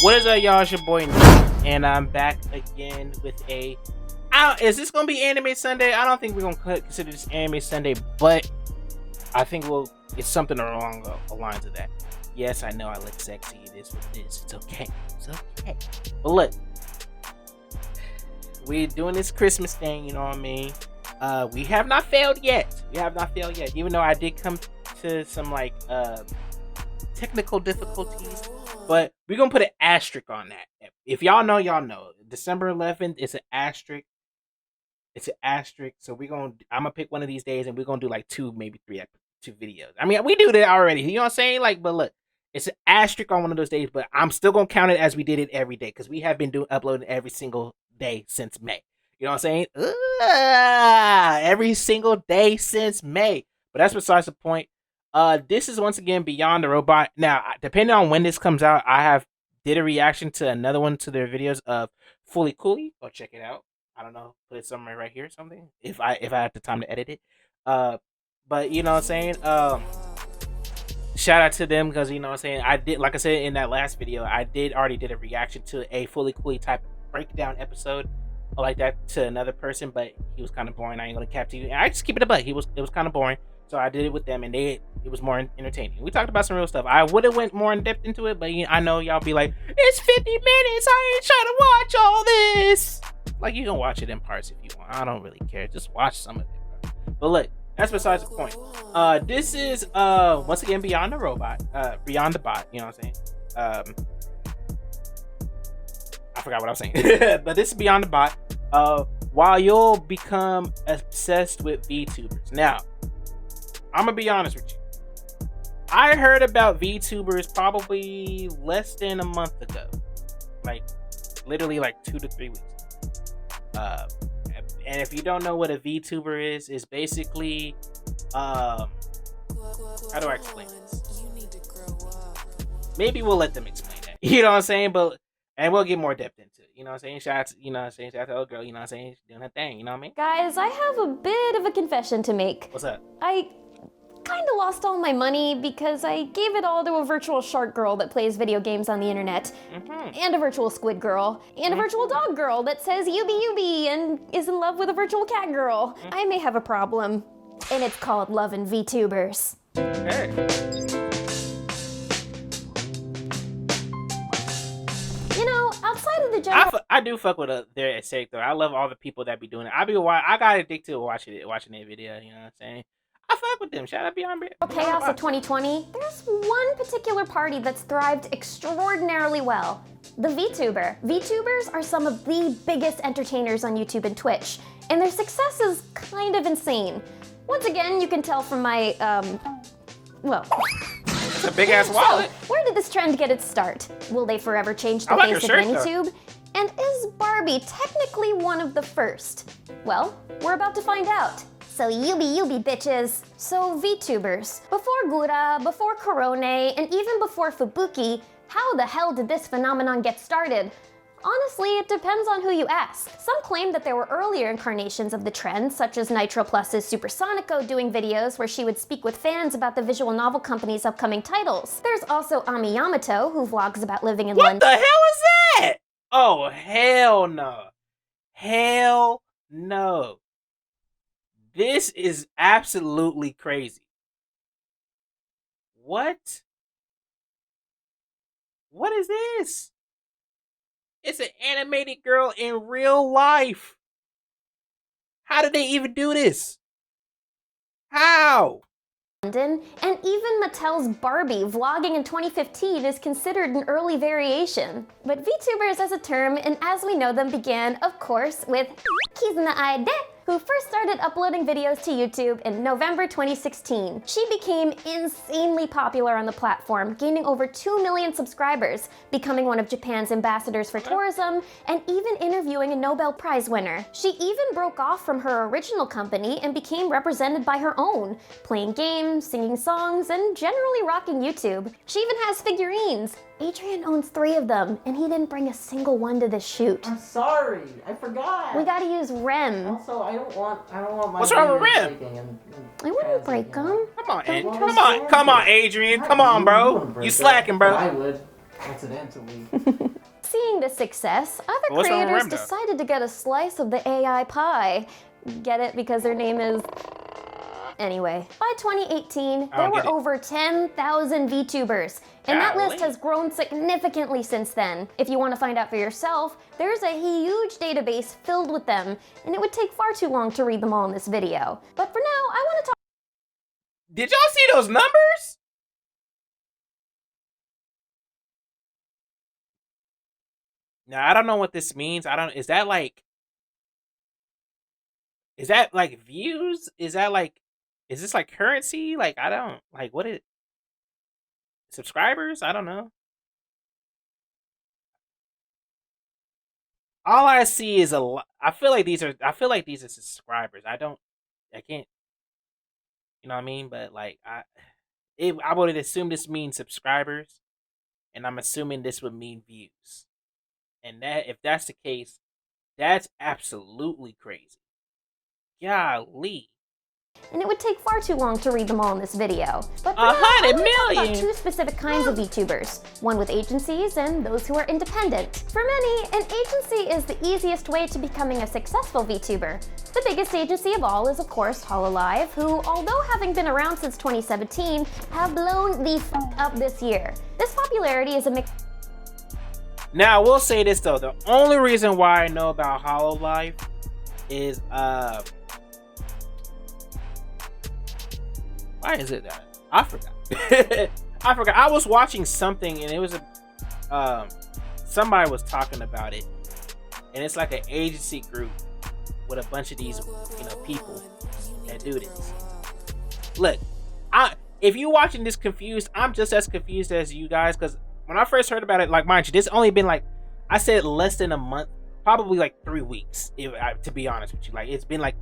What is up, y'all? It's your boy Nick, and I'm back again with a. Is this gonna be Anime Sunday? I don't think we're gonna consider this Anime Sunday, but I think it's something along the lines of that. Yes, I know I look sexy. It is what it is. It's okay. It's okay. But look, we're doing this Christmas thing. You know what I mean? We have not failed yet. Even though I did come to some technical difficulties. But we're gonna put an asterisk on that. If y'all know, y'all know. December 11th is an asterisk. It's an asterisk. So I'm gonna pick one of these days, and we're gonna do like two, maybe two videos. I mean, we do that already. You know what I'm saying? But look, it's an asterisk on one of those days. But I'm still gonna count it as we did it every day because we have been uploading every single day since May. You know what I'm saying? Every single day since May. But that's besides the point. This is once again Beyond the Robot. Now, depending on when this comes out, I did a reaction to another one to their videos of Fully Cooley. Go check it out. I don't know, put it somewhere right here or something. If I have the time to edit it. But you know what I'm saying? Shout out to them because you know what I'm saying. I did, like I said in that last video, already did a reaction to a Fully Cooley type breakdown episode like that to another person, but he was kind of boring. I ain't gonna cap to you. I just keep it a buck. It was kind of boring. So I did it with them, and it was more entertaining. We talked about some real stuff. I would have went more in depth into it, but I know y'all be like, it's 50 minutes. I ain't trying to watch all this. Like, you can watch it in parts if you want. I don't really care. Just watch some of it, bro. But look, that's besides the point. This is once again Beyond the Robot, Beyond the Bot. You know what I'm saying? I forgot what I was saying. But this is Beyond the Bot. While you'll become obsessed with VTubers. Now, I'm gonna be honest with you. I heard about VTubers probably less than a month ago. Literally 2 to 3 weeks. And if you don't know what a VTuber is basically how do I explain this? Maybe we'll let them explain that. You know what I'm saying? And we'll get more depth into it. You know what I'm saying? Shout out to the old girl, you know what I'm saying? She's doing her thing, you know what I mean? Guys, I have a bit of a confession to make. What's up? I kind of lost all my money because I gave it all to a virtual shark girl that plays video games on the internet, and a virtual squid girl, and a virtual dog girl that says yubi yubi and is in love with a virtual cat girl. I may have a problem, and it's called loving VTubers. Hey. You know, outside of the general... I do fuck with their aesthetic though. I love all the people that be doing it. I got addicted to watching their video, you know what I'm saying? I fuck with them. Shout out Beyond Chaos of 2020. There's one particular party that's thrived extraordinarily well. The VTuber. VTubers are some of the biggest entertainers on YouTube and Twitch, and their success is kind of insane. Once again, you can tell from my, well... It's a big ass wallet. So, where did this trend get its start? Will they forever change the face of AnyTube? And is Barbie technically one of the first? Well, we're about to find out. So yubi bitches. So VTubers. Before Gura, before Korone, and even before Fubuki, how the hell did this phenomenon get started? Honestly, it depends on who you ask. Some claim that there were earlier incarnations of the trend, such as Nitro Plus's Supersonico doing videos where she would speak with fans about the visual novel company's upcoming titles. There's also Ami Yamato, who vlogs about living in London. What the hell is that? Oh, hell no. Hell no. This is absolutely crazy. What? What is this? It's an animated girl in real life. How did they even do this? How? And even Mattel's Barbie vlogging in 2015 is considered an early variation. But VTubers as a term, and as we know them, began, of course, with Kizuna AI, who first started uploading videos to YouTube in November 2016. She became insanely popular on the platform, gaining over 2 million subscribers, becoming one of Japan's ambassadors for tourism, and even interviewing a Nobel Prize winner. She even broke off from her original company and became represented by her own, playing games, singing songs, and generally rocking YouTube. She even has figurines. Adrian owns 3 of them, and he didn't bring a single one to this shoot. I'm sorry, I forgot. We gotta use Rem. Also, I don't want my. What's wrong with Rem? I wouldn't break them. Come on, Adrian. Come on, Adrian. Come on, bro. You slacking, bro. I would. Accidentally. Seeing the success, other What's wrong with creators Remdo? decided to get a slice of the AI pie. Get it? Because their name is... Anyway, by 2018, there were over 10,000 VTubers, and that list has grown significantly since then. If you want to find out for yourself, there's a huge database filled with them, and it would take far too long to read them all in this video. But for now, I want to talk... Did y'all see those numbers? Now, I don't know what this means. Is that like views? Is this like currency? Like, I don't, like, what is subscribers? I don't know. All I see is a lot. I feel like these are subscribers. I can't, you know what I mean? But like, I would assume this means subscribers, and I'm assuming this would mean views. And that, if that's the case, that's absolutely crazy. Golly. And it would take far too long to read them all in this video. But for now, 100 I want to talk million. about two specific kinds of VTubers. One with agencies and those who are independent. For many, an agency is the easiest way to becoming a successful VTuber. The biggest agency of all is of course Hololive, who, although having been around since 2017, have blown the f up this year. This popularity is a mix. Now, I will say this though, the only reason why I know about Hololive is why is it that? I forgot. I forgot. I was watching something and it was somebody was talking about it, and it's like an agency group with a bunch of these, people that do this. Look, if you watching this confused, I'm just as confused as you guys, because when I first heard about it, like, mind you, this only been like, I said less than a month, probably like 3 weeks, to be honest with you. Like, it's been like,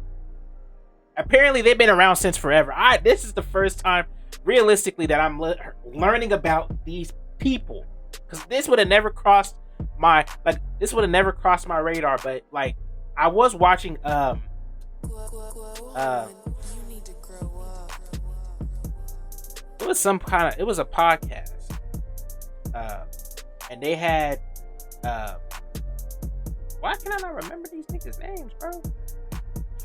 apparently they've been around since forever. This is the first time, realistically, that I'm learning about these people, because this would have never crossed my radar. But like, I was watching it was a podcast, and they had why can I not remember these niggas' names, bro?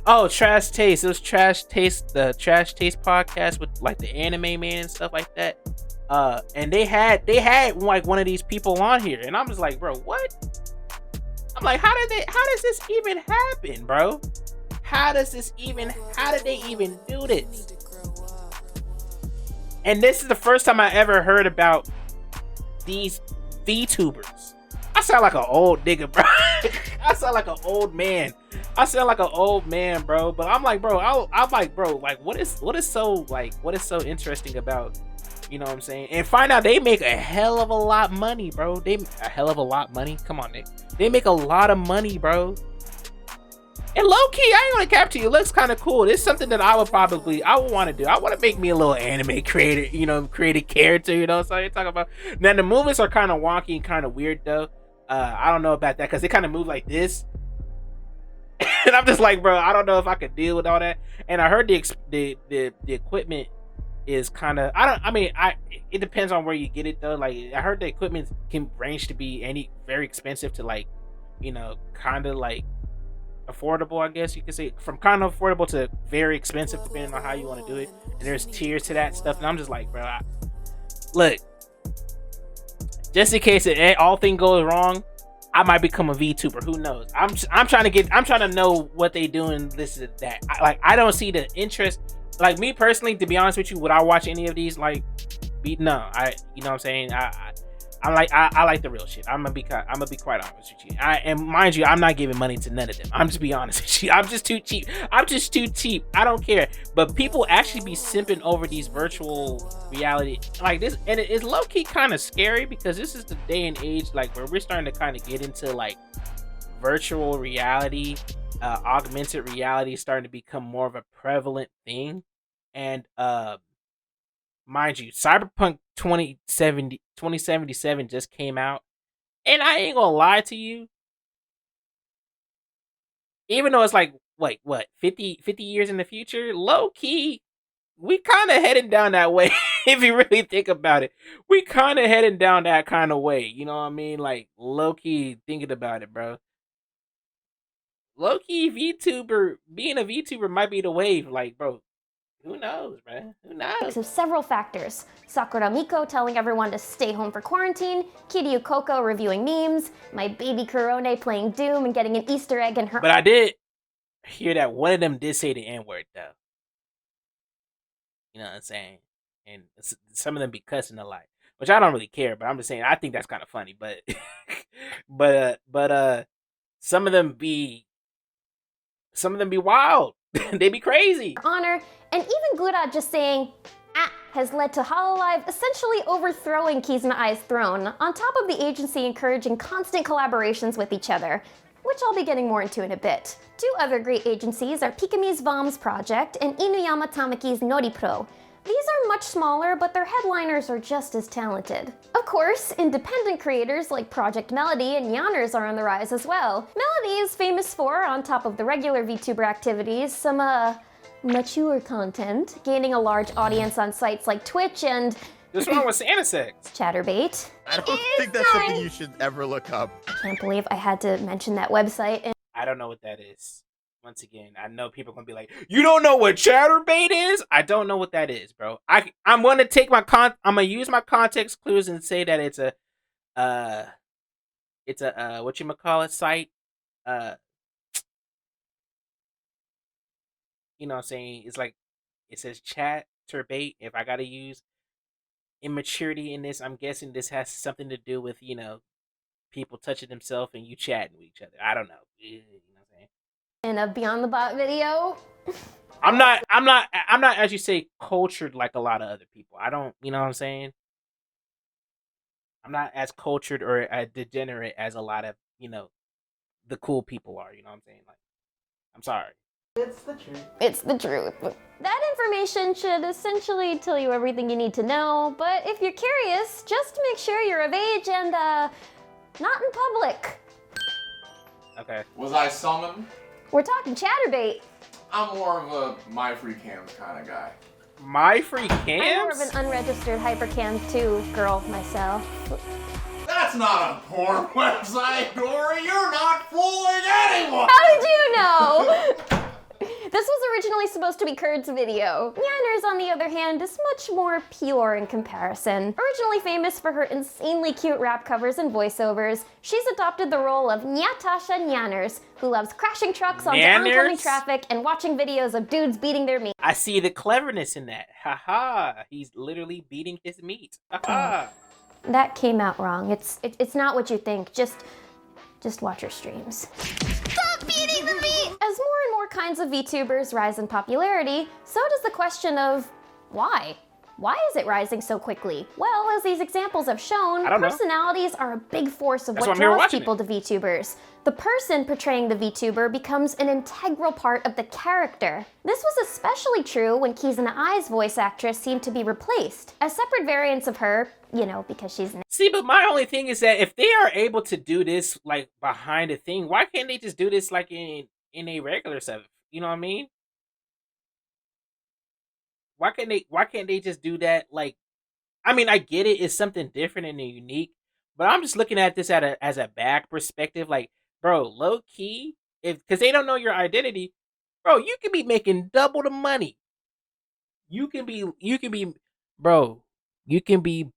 Oh, Trash Taste. It was Trash Taste, the Trash Taste podcast with like the anime man and stuff like that. And they had like one of these people on here, and I'm just like, bro, what? I'm like, how does this even happen, bro? How did they even do this? And this is the first time I ever heard about these VTubers. I sound like an old nigga, bro. I sound like an old man. Bro. But I'm like, bro, like, what is so interesting about, you know what I'm saying? And find out they make a hell of a lot of money, bro. Come on, Nick. They make a lot of money, bro. And low key, I ain't gonna cap to you. It looks kind of cool. It's something that I would want to do. I want to make me a little anime creator, create a character, So you're talking about. Now the movements are kind of wonky and kind of weird though. I don't know about that because they kind of move like this, and I'm just like, bro, I don't know if I could deal with all that. And I heard the equipment is kind of. It depends on where you get it though. Like, I heard the equipment can range to be very expensive to like, kind of like affordable, I guess you could say, from kind of affordable to very expensive depending on how you want to do it. And there's tiers to that stuff, and I'm just like, bro, look, just in case all thing goes wrong, I might become a VTuber. Who knows? I'm trying to know what they doing, this and that. I don't see the interest. Like, me personally, to be honest with you, would I watch any of these? Like, you know what I'm saying? I like the real shit. I'm gonna be quite honest with you. And mind you, I'm not giving money to none of them. I'm just be honest with you. I'm just too cheap. I don't care. But people actually be simping over these virtual reality like this, and it's low key kind of scary, because this is the day and age like where we're starting to kind of get into like virtual reality, augmented reality is starting to become more of a prevalent thing. And mind you, Cyberpunk 2077 just came out, and I ain't gonna lie to you, even though it's like, what 50 years in the future, low key we kind of heading down that way. If you really think about it, we kind of heading down that kind of way. You know what I mean? Like low key thinking about it, bro. Low key VTuber being a VTuber might be the wave. Like, bro, who knows, man? Who knows? of several factors. Sakura Miko telling everyone to stay home for quarantine, Kiryu Coco reviewing memes, my baby Kurone playing Doom and getting an Easter egg in her. But I did hear that one of them did say the N word though. You know what I'm saying? And some of them be cussing a lot, which I don't really care. But I'm just saying I think that's kind of funny. But but some of them be wild. They be crazy. Honor, and even Gura just saying has led to Hololive essentially overthrowing Kizuna AI's throne, on top of the agency encouraging constant collaborations with each other, which I'll be getting more into in a bit. Two other great agencies are Pikami's Vom's project and Inuyama Tamaki's Noripro. These are much smaller, but their headliners are just as talented. Of course, independent creators like Project Melody and Yanners are on the rise as well. Melody is famous for, on top of the regular VTuber activities, some mature content, gaining a large audience on sites like Twitch and What's wrong with Santa Sex? Chatterbait. I don't think that's something you should ever look up. I can't believe I had to mention that website. And I don't know what that is. Once again, I know people are gonna be like, "You don't know what Chatterbait is?" I don't know what that is, bro. I'm gonna take I'm gonna use my context clues and say that it's a whatchamacallit site. You know what I'm saying? It's like it says Chatterbait. If I gotta use immaturity in this, I'm guessing this has something to do with, people touching themselves and you chatting with each other. I don't know. You know what I'm saying? in a Beyond the Bot video. I'm not as you say cultured like a lot of other people. I don't, you know what I'm saying? I'm not as cultured or as degenerate as a lot of, the cool people are, you know what I'm saying? Like, I'm sorry. It's the truth. It's the truth. That information should essentially tell you everything you need to know, but if you're curious, just make sure you're of age and, not in public. Okay. Was I summoned? We're talking Chatterbait. I'm more of a my free cams kind of guy. My free I'm more cams? of an unregistered Hypercam 2 girl myself. That's not a porn website, Dory. You're not fooling anyone. How did you know? This was originally supposed to be Kurt's video. Yanners, on the other hand, is much more pure in comparison. Originally famous for her insanely cute rap covers and voiceovers, she's adopted the role of Nyatasha Yanners, who loves crashing trucks onto oncoming traffic and watching videos of dudes beating their meat. I see the cleverness in that. Haha. He's literally beating his meat. Haha. That came out wrong. It's not what you think. Just watch her streams. Stop beating the meat! As more and more kinds of VTubers rise in popularity, so does the question of why? Why is it rising so quickly? Well, as these examples have shown, personalities are a big force of what draws people to VTubers. The person portraying the VTuber becomes an integral part of the character. This was especially true when Kizuna AI's voice actress seemed to be replaced. As separate variants of her, because she's an— See, but my only thing is that if they are able to do this, like, behind a thing, why can't they just do this, like, in a regular stuff? You know what I mean? Why can't they just do that? Like, I mean, I get it. It's something different and unique, but I'm just looking at this as a back perspective. Like, bro, low key, because they don't know your identity, bro, you can be making double the money. You can be, bro, you can be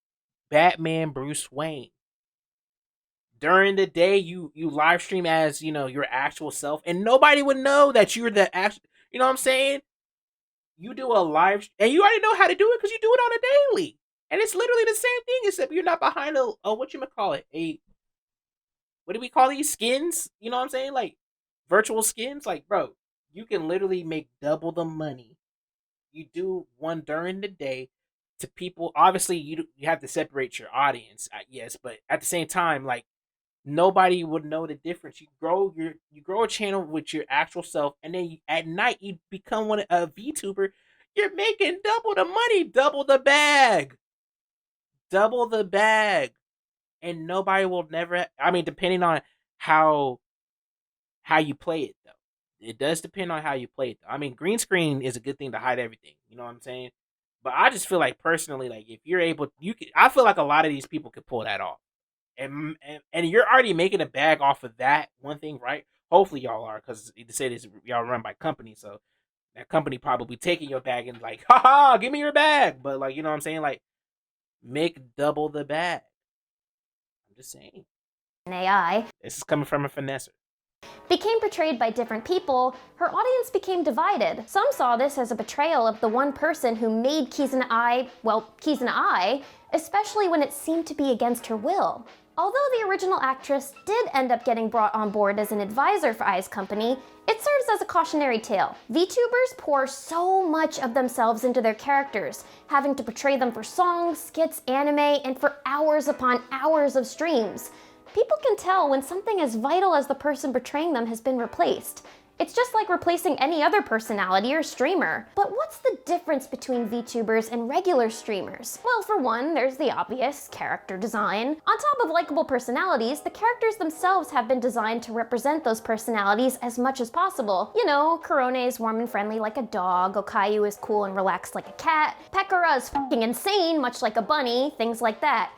Batman Bruce Wayne. During the day, you live stream as, your actual self, and nobody would know that you're the actual, you know what I'm saying? You do a live, and you already know how to do it because you do it on a daily. And it's literally the same thing, except you're not behind a what do we call these skins? You know what I'm saying? Like, virtual skins? Like, bro, you can literally make double the money. You do one during the day to people. Obviously, you have to separate your audience, yes, but at the same time, like, nobody would know the difference. You grow a channel with your actual self, and then at night you become a VTuber. You're making double the money, double the bag, and nobody will never. I mean, depending on how you play it, though, it does depend on how you play it. I mean, green screen is a good thing to hide everything. You know what I'm saying? But I just feel like personally, like if you're able, you can. I feel like a lot of these people could pull that off, and you're already making a bag off of that one thing, right? Hopefully y'all are, because they say this y'all run by company, so that company probably taking your bag and like, haha, give me your bag. But like, you know what I'm saying? Like, make double the bag. I'm just saying. AI This is coming from a finesser. became portrayed by different people, her audience became divided. Some saw this as a betrayal of the one person who made Kizuna AI, well, Kizuna AI, especially when it seemed to be against her will. Although the original actress did end up getting brought on board as an advisor for AI's company, it serves as a cautionary tale. VTubers pour so much of themselves into their characters, having to portray them for songs, skits, anime, and for hours upon hours of streams. People can tell when something as vital as the person portraying them has been replaced. It's just like replacing any other personality or streamer. But what's the difference between VTubers and regular streamers? Well, for one, there's the obvious character design. On top of likable personalities, the characters themselves have been designed to represent those personalities as much as possible. You know, Korone is warm and friendly like a dog, Okayu is cool and relaxed like a cat, Pekora is fucking insane, much like a bunny, things like that.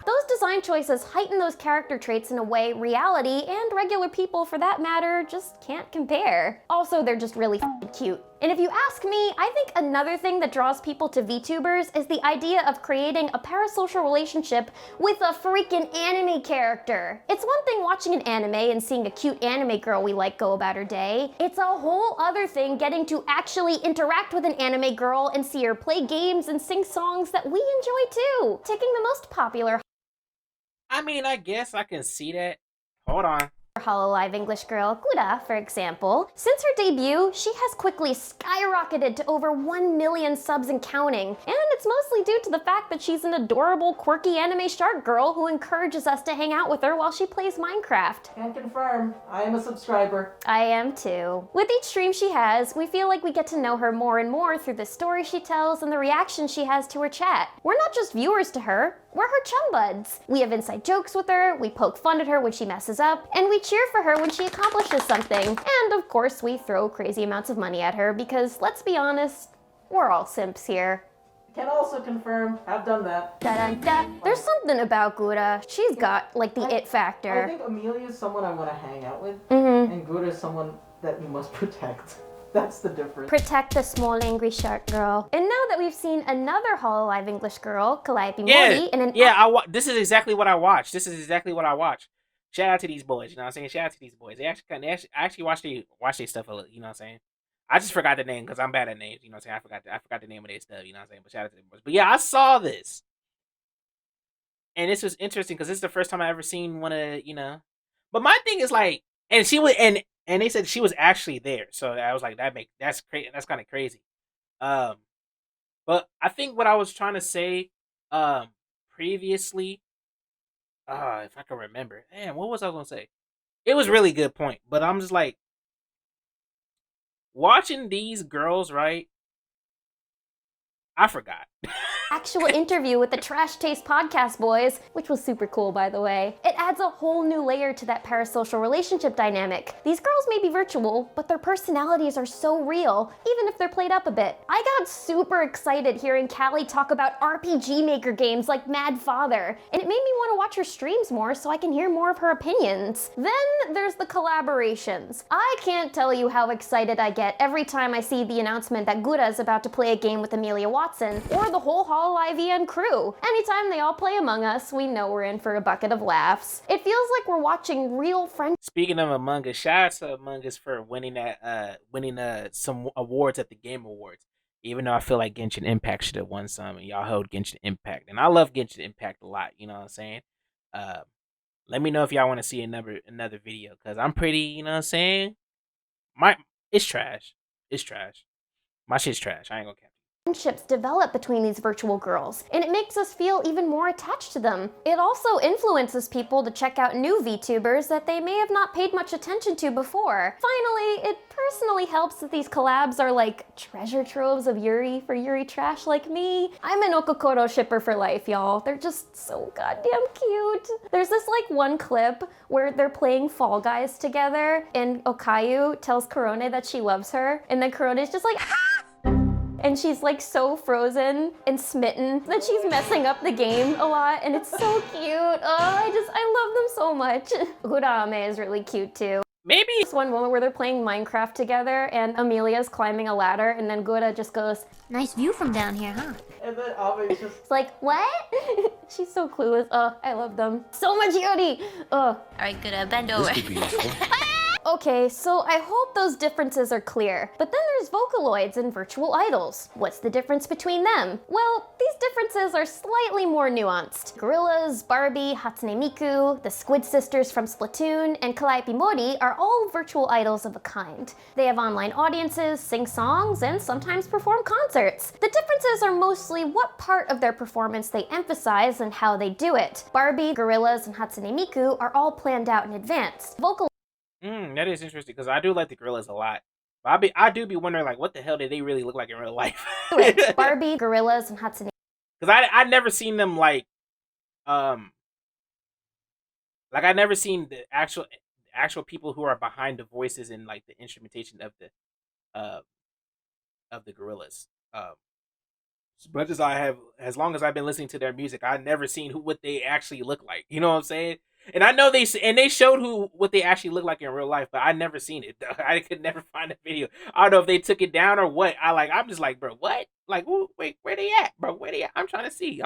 Those design choices heighten those character traits in a way reality, and regular people for that matter, just can't compare. Also, they're just really cute. And if you ask me, I think another thing that draws people to VTubers is the idea of creating a parasocial relationship with a freaking anime character. It's one thing watching an anime and seeing a cute anime girl we like go about her day. It's a whole other thing getting to actually interact with an anime girl and see her play games and sing songs that we enjoy too. Taking the most popular I mean, I guess I can see that. Hold on. Hololive English girl, Gura, for example. Since her debut, she has quickly skyrocketed to over 1 million subs and counting, and it's mostly due to the fact that she's an adorable, quirky anime shark girl who encourages us to hang out with her while she plays Minecraft. Can confirm, I am a subscriber. I am too. With each stream she has, we feel like we get to know her more and more through the stories she tells and the reactions she has to her chat. We're not just viewers to her, we're her chum buds. We have inside jokes with her, we poke fun at her when she messes up, and we cheer for her when she accomplishes something. And of course, we throw crazy amounts of money at her because, let's be honest, we're all simps here. Can also confirm, I've done that. Da-dun-da. There's something about Gura. She's got, like, the it I factor. think Amelia is someone I want to hang out with, and Gura is someone that you must protect. That's the difference. Protect the small angry shark girl. And now that we've seen another Hololive English girl, Calliope Yeah, Mori, in an this is exactly what I watched. This is exactly what I watched. Shout out to these boys, you know what I'm saying? Shout out to these boys. I actually watched their stuff a little, you know what I'm saying? I just forgot the name because I'm bad at names, you know what I'm saying? I forgot the name of their stuff, you know what I'm saying? But shout out to them boys. But yeah, I saw this. And this was interesting because this is the first time I ever seen one of, you know. But my thing is like, and she was, and they said she was actually there. So I was like, that's crazy. That's kind of crazy. But I think what I was trying to say, previously, if I can remember, damn, what was I gonna say? It was really good point, but I'm just like watching these girls, right? I forgot. actual interview with the Trash Taste podcast boys, which was super cool, by the way. It adds a whole new layer to that parasocial relationship dynamic. These girls may be virtual, but their personalities are so real, even if they're played up a bit. I got super excited hearing Callie talk about RPG Maker games like Mad Father, and it made me want to watch her streams more so I can hear more of her opinions. Then there's the collaborations. I can't tell you how excited I get every time I see the announcement that Gura's about to play a game with Amelia Watson, or the whole Hololive EN crew. Anytime they all play Among Us, we know we're in for a bucket of laughs. It feels like we're watching real friends. Speaking of Among Us, shout out to Among Us for winning some awards at the Game Awards. Even though I feel like Genshin Impact should have won some, and y'all held Genshin Impact, and I love Genshin Impact a lot. You know what I'm saying? Let me know if y'all want to see another video, cause I'm pretty. You know what I'm saying? It's trash. It's trash. My shit's trash. I ain't gonna cap. Friendships develop between these virtual girls, and it makes us feel even more attached to them. It also influences people to check out new VTubers that they may have not paid much attention to before. Finally, it personally helps that these collabs are like treasure troves of Yuri for Yuri trash like me. I'm an Okokoro shipper for life, y'all. They're just so goddamn cute. There's this like one clip where they're playing Fall Guys together, and Okayu tells Korone that she loves her, and then Korone's just like, and she's like so frozen and smitten that she's messing up the game a lot, and it's so cute. Oh, I love them so muame is really cute too. Maybe This one moment where they're playing Minecraft together and Amelia's climbing a ladder and then Gura just goes, "Nice view from down here, huh?" And then Ame's just It's like, what? She's so clueless. Oh, I love them. So much Yuri! Oh. Alright, Gura, bend over. Okay, so I hope those differences are clear. But then there's Vocaloids and virtual idols. What's the difference between them? Well, these differences are slightly more nuanced. Gorillas, Barbie, Hatsune Miku, the Squid Sisters from Splatoon, and Calliope Mori are all virtual idols of a kind. They have online audiences, sing songs, and sometimes perform concerts. The differences are mostly what part of their performance they emphasize and how they do it. Barbie, Gorillas, and Hatsune Miku are all planned out in advance. that is interesting because I do like the gorillas a lot. But I do be wondering like, what the hell did they really look like in real life? Barbie, Gorillas, and Hatsune. Because I never seen them like I never seen the actual people who are behind the voices and like the instrumentation of the gorillas. As much as as long as I've been listening to their music, I've never seen what they actually look like. You know what I'm saying? And I know they showed what they actually look like in real life, but I never seen it. I could never find a video. I don't know if they took it down or what. I'm just like, bro, what? Like, wait, where they at, bro? Where they at? I'm trying to see.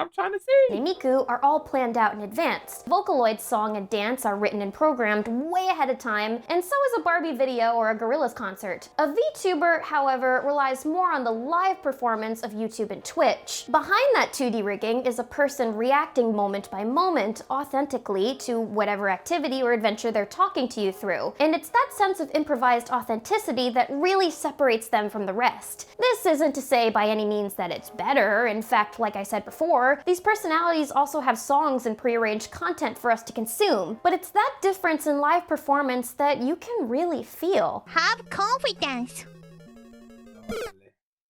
Miku are all planned out in advance. Vocaloid's song and dance are written and programmed way ahead of time, and so is a Barbie video or a Gorillaz concert. A VTuber, however, relies more on the live performance of YouTube and Twitch. Behind that 2D rigging is a person reacting moment by moment, authentically, to whatever activity or adventure they're talking to you through. And it's that sense of improvised authenticity that really separates them from the rest. This isn't to say by any means that it's better. In fact, like I said before, these personalities also have songs and prearranged content for us to consume. But it's that difference in live performance that you can really feel. Have confidence.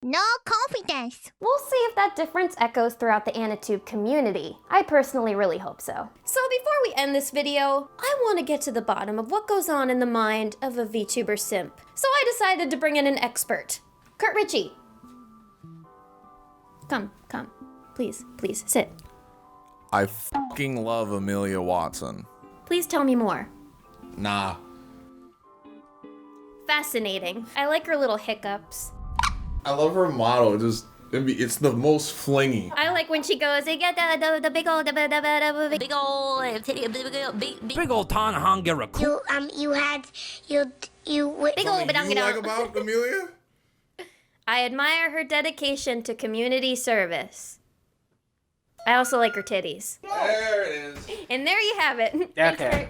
No confidence. We'll see if that difference echoes throughout the AniTube community. I personally really hope so. So before we end this video, I want to get to the bottom of what goes on in the mind of a VTuber simp. So I decided to bring in an expert. Kurt Ritchie. Come. Please, sit. I fucking love Amelia Watson. Please tell me more. Nah. Fascinating. I like her little hiccups. I love her model. It's the most flingy. I like when she goes, "I get the big old, Big ol' Big old Tanahanga You big old You like about Amelia? I admire her dedication to community service. I also like her titties. There it is. And there you have it. Okay.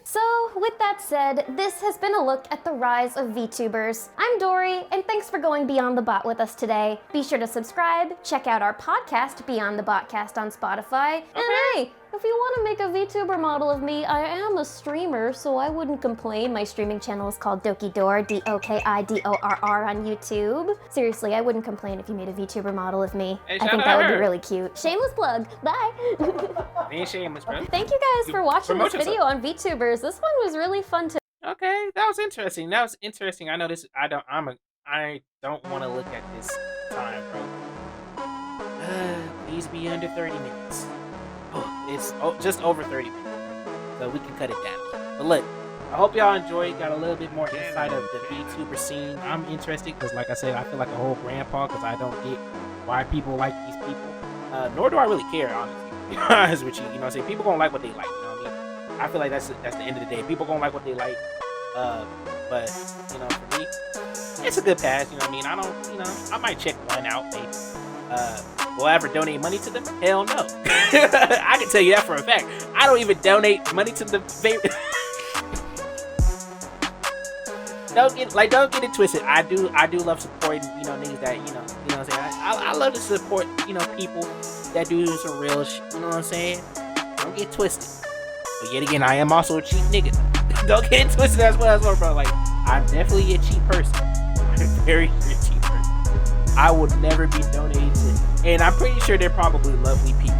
So, with that said, this has been a look at the rise of VTubers. I'm Dory, and thanks for going Beyond the Bot with us today. Be sure to subscribe, check out our podcast, Beyond the Botcast on Spotify, and hey, if you want to make a VTuber model of me, I am a streamer, so I wouldn't complain. My streaming channel is called Dokidor, Dokidorr on YouTube. Seriously, I wouldn't complain if you made a VTuber model of me. Hey, I think that would be really cute. Shameless plug. Bye. Ain't shameless, bro. Thank you guys for watching this video on VTubers. This one was really fun to. Okay, that was interesting. I know this. I don't want to look at this time, bro. Please be under 30 minutes. Oh, it's just over 30 minutes, so we can cut it down. But look, I hope y'all enjoyed. Got a little bit more insight of the VTuber scene. I'm interested because, like I said, I feel like a whole grandpa because I don't get why people like these people. Nor do I really care, honestly. To be honest with you, you know what I'm saying? People gonna like what they like. You know what I mean? I feel like that's the end of the day. People gonna like what they like. But you know, for me, it's a good pass. You know what I mean? I might check one out, maybe. Will I ever donate money to them? Hell no. I can tell you that for a fact. I don't even donate money to the favorite. don't get it twisted. I do love supporting, niggas that, what I'm saying. I love to support, people that do some real shit, you know what I'm saying? Don't get twisted. But yet again, I am also a cheap nigga. Don't get it twisted as well, bro. Like, I'm definitely a cheap person. I'm a very cheap person. I would never be donating to, and I'm pretty sure they're probably lovely people,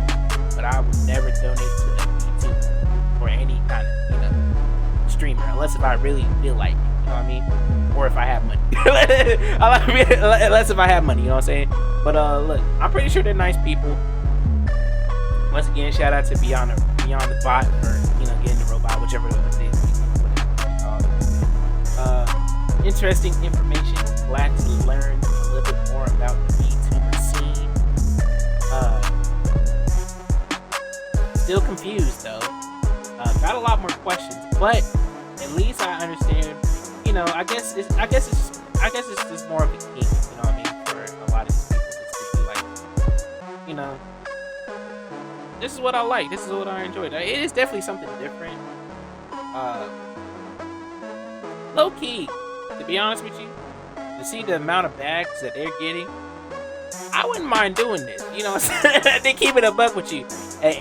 but I would never donate to a VTuber or any kind of, streamer, unless if I really feel like it, you know what I mean? Or if I have money. Unless if I have money, you know what I'm saying? But look, I'm pretty sure they're nice people. Once again, shout out to Beyond the Bot for, getting the robot, whichever it is. Interesting information. Glad to learn a little bit more about the VTuber scene. Still confused though. Got a lot more questions, but at least I understand. I guess it's just more of a kink. You know what I mean? For a lot of these people, just to be like, this is what I like. This is what I enjoy. It is definitely something different. Low key, to be honest with you, to see the amount of bags that they're getting, I wouldn't mind doing this. You know what I'm saying? They keep it a buck with you. An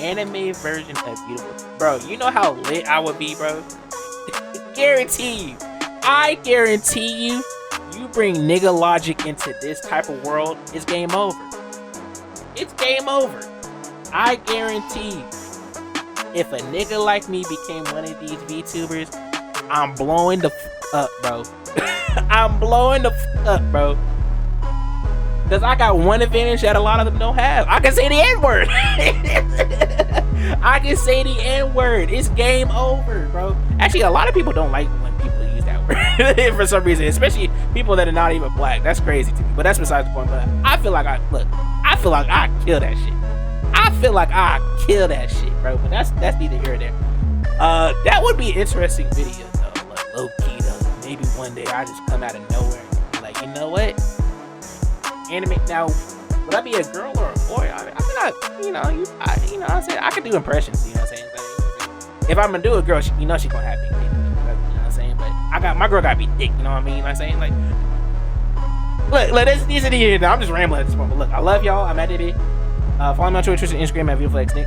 anime version of Beautiful. Bro, you know how lit I would be, bro? I guarantee you, you bring nigga logic into this type of world, it's game over. It's game over. I guarantee you, if a nigga like me became one of these VTubers, I'm blowing the up, bro. I'm blowing the up, bro. Because I got one advantage that a lot of them don't have. I can say the N-word. I can say the N-word. It's game over, bro. Actually, a lot of people don't like when people use that word for some reason, especially people that are not even black. That's crazy to me, but that's besides the point. But I feel like I kill that shit. I feel like I kill that shit, bro. But that's neither here nor there. That would be an interesting video, though. Like, low key, though. Maybe one day I just come out of nowhere and be like, you know what? Anime. Now, would I be a girl or a boy? I said I could do impressions. You know what I'm saying? But, if I'm gonna do a girl, she gonna have big dick. You know what I'm saying? But my girl gotta be thick. You know what I mean? You know what I'm saying? Like, look, these are the. I'm just rambling at this point. But look, I love y'all. I'm at it. Follow me on Twitter, Instagram at vtuber_xnick.